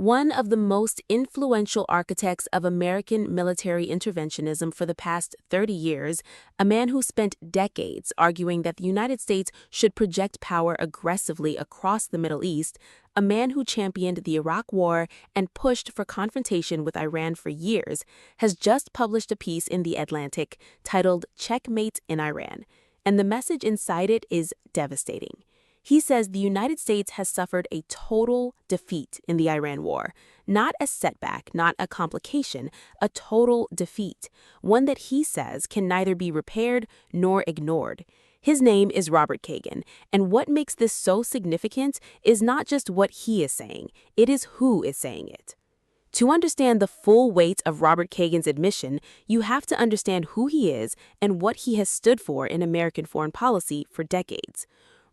One of the most influential architects of American military interventionism for the past 30 years, a man who spent decades arguing that the United States should project power aggressively across the Middle East, a man who championed the Iraq War and pushed for confrontation with Iran for years, has just published a piece in The Atlantic titled Checkmate in Iran, and the message inside it is devastating. He says the United States has suffered a total defeat in the Iran war, not a setback, not a complication, a total defeat, one that he says can neither be repaired nor ignored. His name is Robert Kagan, and what makes this so significant is not just what he is saying, it is who is saying it. To understand the full weight of Robert Kagan's admission, you have to understand who he is and what he has stood for in American foreign policy for decades.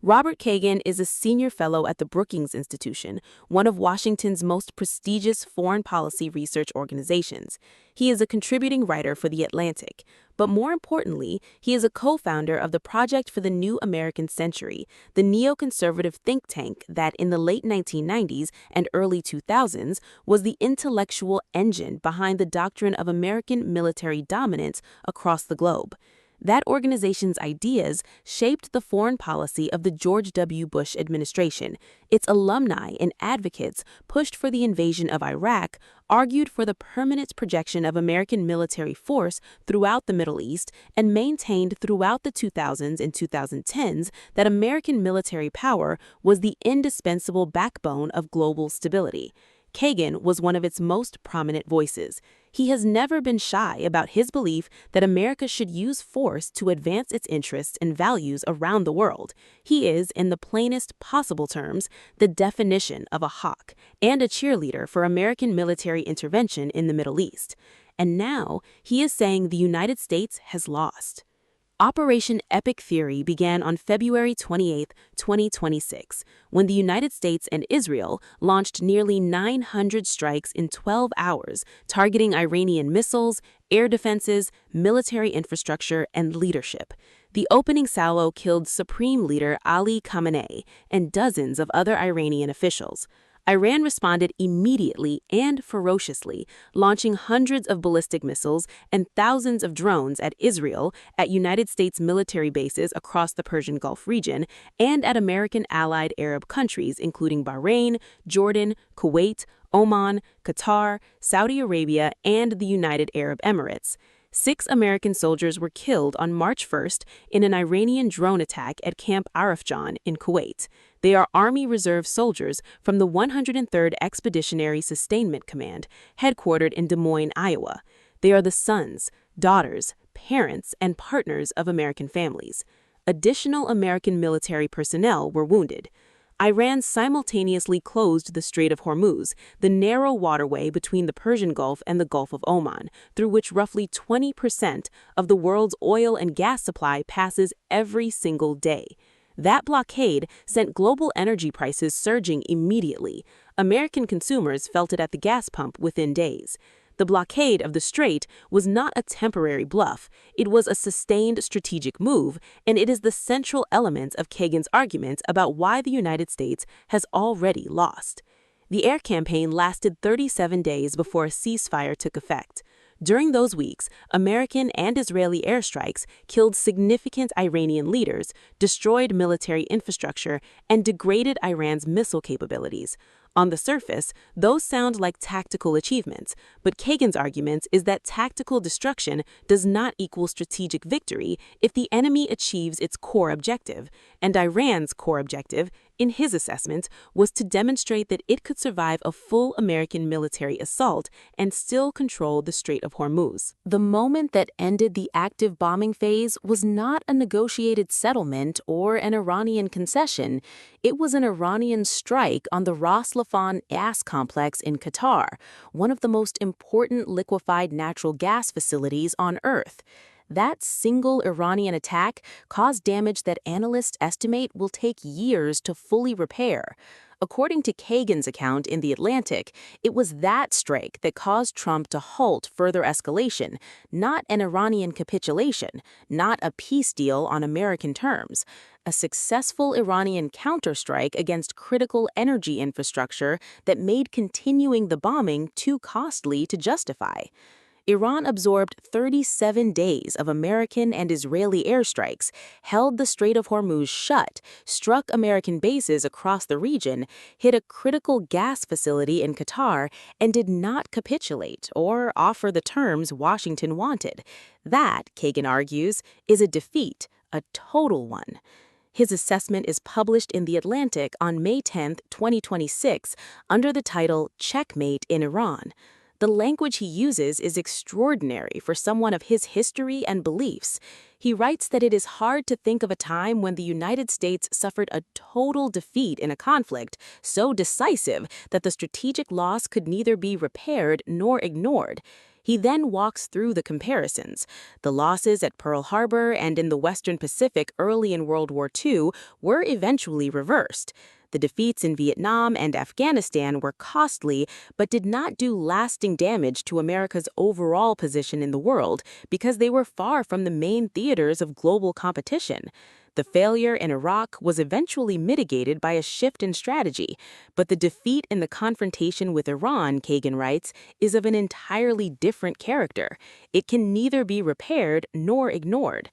Robert Kagan is a senior fellow at the Brookings Institution, one of Washington's most prestigious foreign policy research organizations. He is a contributing writer for The Atlantic, but more importantly, he is a co-founder of the Project for the New American Century, the neoconservative think tank that in the late 1990s and early 2000s was the intellectual engine behind the doctrine of American military dominance across the globe. That organization's ideas shaped the foreign policy of the George W. Bush administration. Its alumni and advocates pushed for the invasion of Iraq, argued for the permanent projection of American military force throughout the Middle East, and maintained throughout the 2000s and 2010s that American military power was the indispensable backbone of global stability. Kagan was one of its most prominent voices. He has never been shy about his belief that America should use force to advance its interests and values around the world. He is, in the plainest possible terms, the definition of a hawk and a cheerleader for American military intervention in the Middle East. And now he is saying the United States has lost. Operation Epic Fury began on February 28, 2026, when the United States and Israel launched nearly 900 strikes in 12 hours, targeting Iranian missiles, air defenses, military infrastructure, and leadership. The opening salvo killed Supreme Leader Ali Khamenei and dozens of other Iranian officials. Iran responded immediately and ferociously, launching hundreds of ballistic missiles and thousands of drones at Israel, at United States military bases across the Persian Gulf region, and at American allied Arab countries including Bahrain, Jordan, Kuwait, Oman, Qatar, Saudi Arabia, and the United Arab Emirates. 6 American soldiers were killed on March 1st in an Iranian drone attack at Camp Arifjan in Kuwait. They are Army Reserve soldiers from the 103rd Expeditionary Sustainment Command, headquartered in Des Moines, Iowa. They are the sons, daughters, parents, and partners of American families. Additional American military personnel were wounded. Iran simultaneously closed the Strait of Hormuz, the narrow waterway between the Persian Gulf and the Gulf of Oman, through which roughly 20% of the world's oil and gas supply passes every single day. That blockade sent global energy prices surging immediately. American consumers felt it at the gas pump within days. The blockade of the strait was not a temporary bluff. It was a sustained strategic move, and it is the central element of Kagan's argument about why the United States has already lost. The air campaign lasted 37 days before a ceasefire took effect. During those weeks, American and Israeli airstrikes killed significant Iranian leaders, destroyed military infrastructure, and degraded Iran's missile capabilities. On the surface, those sound like tactical achievements, but Kagan's argument is that tactical destruction does not equal strategic victory if the enemy achieves its core objective, and Iran's core objective, in his assessment, was to demonstrate that it could survive a full American military assault and still control the Strait of Hormuz. The moment that ended the active bombing phase was not a negotiated settlement or an Iranian concession. It was an Iranian strike on the Ras Laffan gas complex in Qatar, one of the most important liquefied natural gas facilities on Earth. That single Iranian attack caused damage that analysts estimate will take years to fully repair. According to Kagan's account in The Atlantic, it was that strike that caused Trump to halt further escalation, not an Iranian capitulation, not a peace deal on American terms. A successful Iranian counterstrike against critical energy infrastructure that made continuing the bombing too costly to justify. Iran absorbed 37 days of American and Israeli airstrikes, held the Strait of Hormuz shut, struck American bases across the region, hit a critical gas facility in Qatar, and did not capitulate or offer the terms Washington wanted. That, Kagan argues, is a defeat, a total one. His assessment is published in The Atlantic on May 10, 2026, under the title Checkmate in Iran. The language he uses is extraordinary for someone of his history and beliefs. He writes that it is hard to think of a time when the United States suffered a total defeat in a conflict so decisive that the strategic loss could neither be repaired nor ignored. He then walks through the comparisons. The losses at Pearl Harbor and in the Western Pacific early in World War II were eventually reversed. The defeats in Vietnam and Afghanistan were costly, but did not do lasting damage to America's overall position in the world because they were far from the main theaters of global competition. The failure in Iraq was eventually mitigated by a shift in strategy, but the defeat in the confrontation with Iran, Kagan writes, is of an entirely different character. It can neither be repaired nor ignored.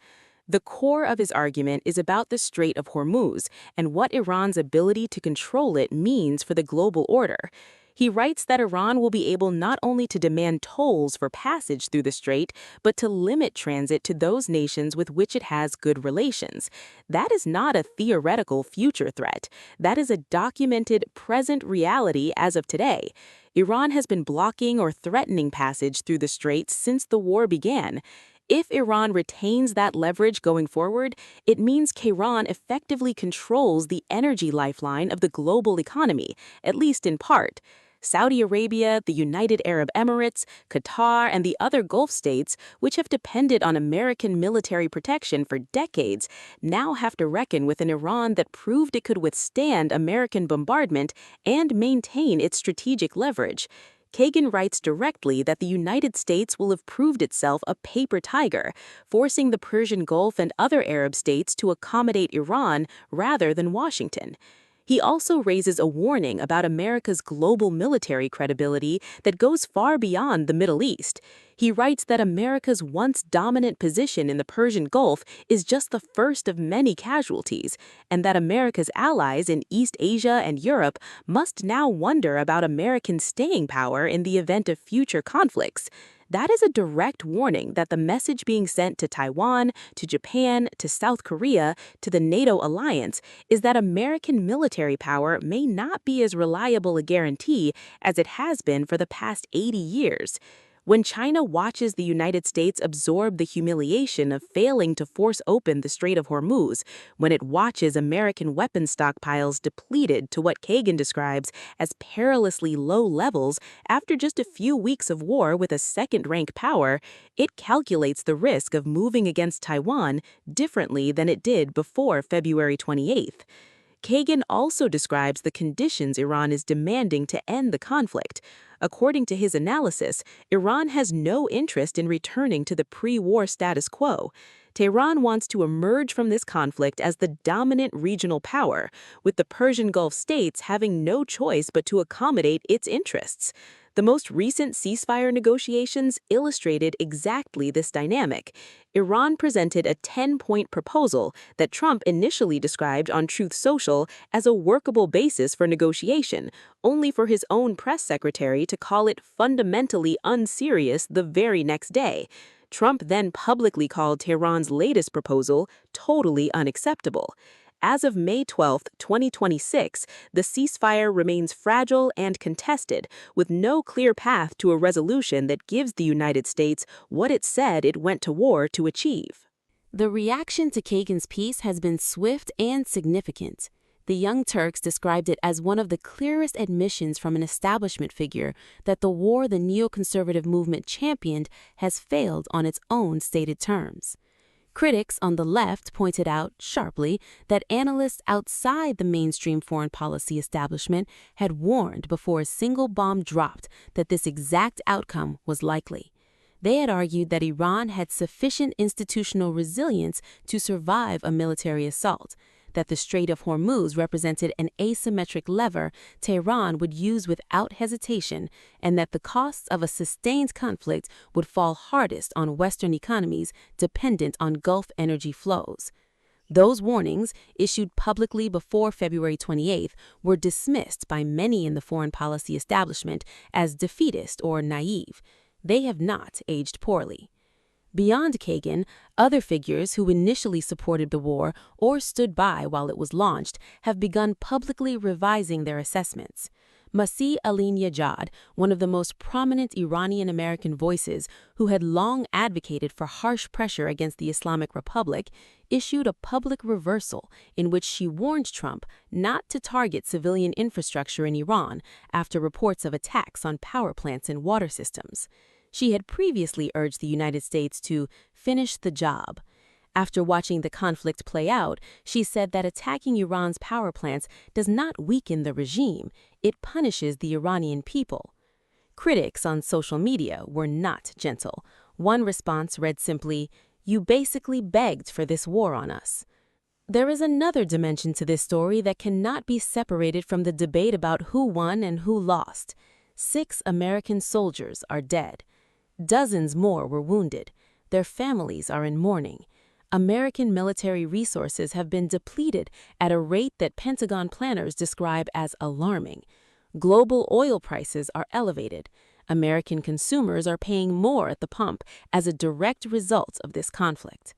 The core of his argument is about the Strait of Hormuz and what Iran's ability to control it means for the global order. He writes that Iran will be able not only to demand tolls for passage through the strait, but to limit transit to those nations with which it has good relations. That is not a theoretical future threat. That is a documented present reality as of today. Iran has been blocking or threatening passage through the strait since the war began. If Iran retains that leverage going forward, it means Tehran effectively controls the energy lifeline of the global economy, at least in part. Saudi Arabia, the United Arab Emirates, Qatar, and the other Gulf states, which have depended on American military protection for decades, now have to reckon with an Iran that proved it could withstand American bombardment and maintain its strategic leverage. Kagan writes directly that the United States will have proved itself a paper tiger, forcing the Persian Gulf and other Arab states to accommodate Iran rather than Washington. He also raises a warning about America's global military credibility that goes far beyond the Middle East. He writes that America's once dominant position in the Persian Gulf is just the first of many casualties, and that America's allies in East Asia and Europe must now wonder about American staying power in the event of future conflicts. That is a direct warning that the message being sent to Taiwan, to Japan, to South Korea, to the NATO alliance is that American military power may not be as reliable a guarantee as it has been for the past 80 years. When China watches the United States absorb the humiliation of failing to force open the Strait of Hormuz, when it watches American weapons stockpiles depleted to what Kagan describes as perilously low levels after just a few weeks of war with a second-rank power, it calculates the risk of moving against Taiwan differently than it did before February 28th. Kagan also describes the conditions Iran is demanding to end the conflict. According to his analysis, Iran has no interest in returning to the pre-war status quo. Tehran wants to emerge from this conflict as the dominant regional power, with the Persian Gulf states having no choice but to accommodate its interests. The most recent ceasefire negotiations illustrated exactly this dynamic. Iran presented a 10-point proposal that Trump initially described on Truth Social as a workable basis for negotiation, only for his own press secretary to call it fundamentally unserious the very next day. Trump then publicly called Tehran's latest proposal totally unacceptable. As of May 12, 2026, the ceasefire remains fragile and contested, with no clear path to a resolution that gives the United States what it said it went to war to achieve. The reaction to Kagan's piece has been swift and significant. The Young Turks described it as one of the clearest admissions from an establishment figure that the war the neoconservative movement championed has failed on its own stated terms. Critics on the left pointed out sharply that analysts outside the mainstream foreign policy establishment had warned before a single bomb dropped that this exact outcome was likely. They had argued that Iran had sufficient institutional resilience to survive a military assault, that the Strait of Hormuz represented an asymmetric lever Tehran would use without hesitation, and that the costs of a sustained conflict would fall hardest on Western economies dependent on Gulf energy flows. Those warnings, issued publicly before February 28th, were dismissed by many in the foreign policy establishment as defeatist or naive. They have not aged poorly. Beyond Kagan, other figures who initially supported the war or stood by while it was launched have begun publicly revising their assessments. Masih Alinejad, one of the most prominent Iranian-American voices who had long advocated for harsh pressure against the Islamic Republic, issued a public reversal in which she warned Trump not to target civilian infrastructure in Iran after reports of attacks on power plants and water systems. She had previously urged the United States to finish the job. After watching the conflict play out, she said that attacking Iran's power plants does not weaken the regime, it punishes the Iranian people. Critics on social media were not gentle. One response read simply, "You basically begged for this war on us." There is another dimension to this story that cannot be separated from the debate about who won and who lost. 6 American soldiers are dead. Dozens more were wounded. Their families are in mourning. American military resources have been depleted at a rate that Pentagon planners describe as alarming. Global oil prices are elevated. American consumers are paying more at the pump as a direct result of this conflict.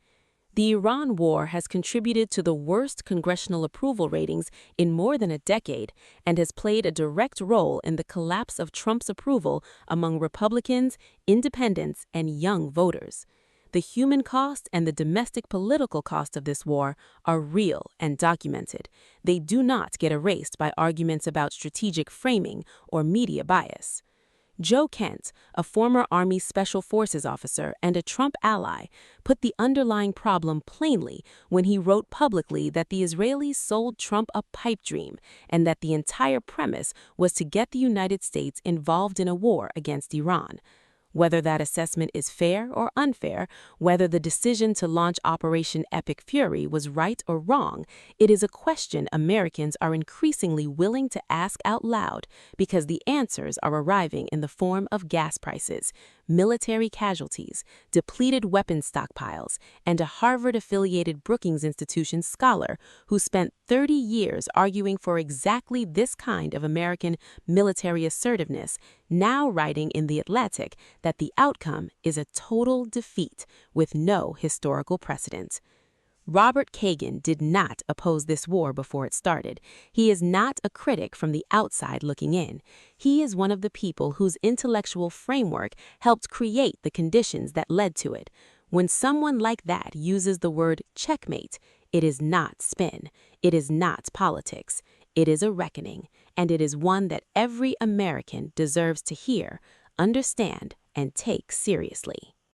The Iran war has contributed to the worst congressional approval ratings in more than a decade and has played a direct role in the collapse of Trump's approval among Republicans, independents, and young voters. The human cost and the domestic political cost of this war are real and documented. They do not get erased by arguments about strategic framing or media bias. Joe Kent, a former Army Special Forces officer and a Trump ally, put the underlying problem plainly when he wrote publicly that the Israelis sold Trump a pipe dream and that the entire premise was to get the United States involved in a war against Iran. Whether that assessment is fair or unfair, whether the decision to launch Operation Epic Fury was right or wrong, it is a question Americans are increasingly willing to ask out loud because the answers are arriving in the form of gas prices, military casualties, depleted weapons stockpiles, and a Harvard-affiliated Brookings Institution scholar who spent 30 years arguing for exactly this kind of American military assertiveness, now writing in The Atlantic that the outcome is a total defeat with no historical precedent. Robert Kagan did not oppose this war before it started. He is not a critic from the outside looking in. He is one of the people whose intellectual framework helped create the conditions that led to it. When someone like that uses the word checkmate, it is not spin. It is not politics. It is a reckoning, and it is one that every American deserves to hear, understand, and take seriously.